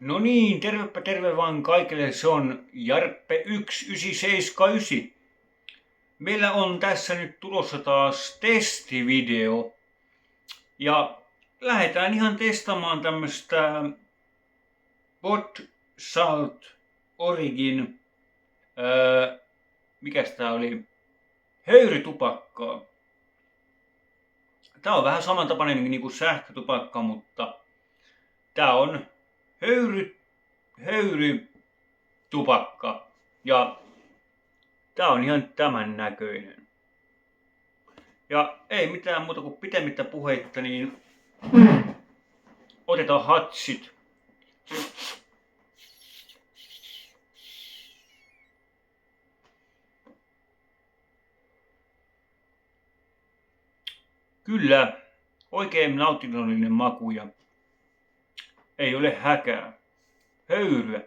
No niin, tervepä terve vaan kaikille, se on Jarppe 1979. Meillä on tässä nyt tulossa taas testivideo. Ja lähdetään ihan testaamaan tämmöstä Pod Salt Origin, mikäs tää oli, höyrytupakkaa. Tää on vähän samantapainen niin kuin sähkötupakka, mutta tää on höyrytupakka. Ja tää on ihan tämän näköinen. Ja ei mitään muuta kuin pitemmittä puheitta, niin otetaan hatsit. Kyllä, oikein nautinnollinen maku ja ei ole häkää. Höyryä.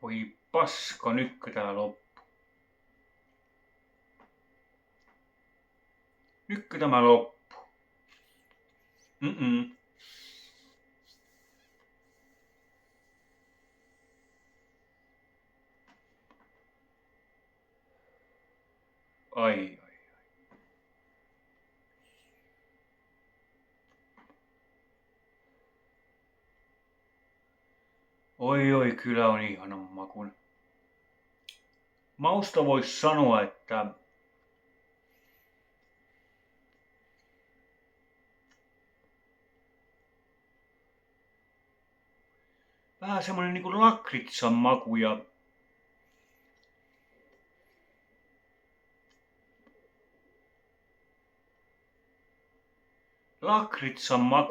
Oi paska, nytkö tää loppu? Nytkö tämä loppu? Ai. Oi, kyllä on ihanan makuinen. Mausta vois sanoa, että vähän semmonen niinku lakritsan maku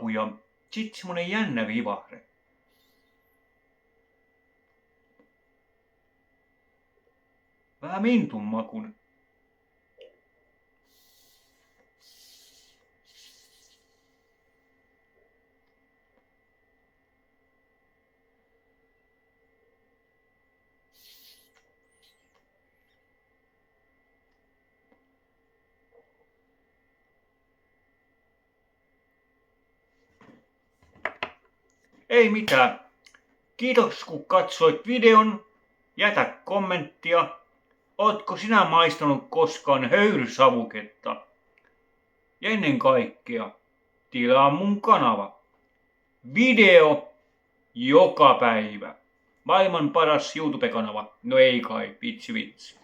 ja sit semmonen jännä vivahde. Vähän mintun makuinen. Ei mitään. Kiitos kun katsoit videon. Jätä kommenttia. Ootko sinä maistanut koskaan höyrysavuketta? Ja ennen kaikkea, tilaa mun kanava. Video joka päivä. Maailman paras YouTube-kanava. No ei kai, vitsi.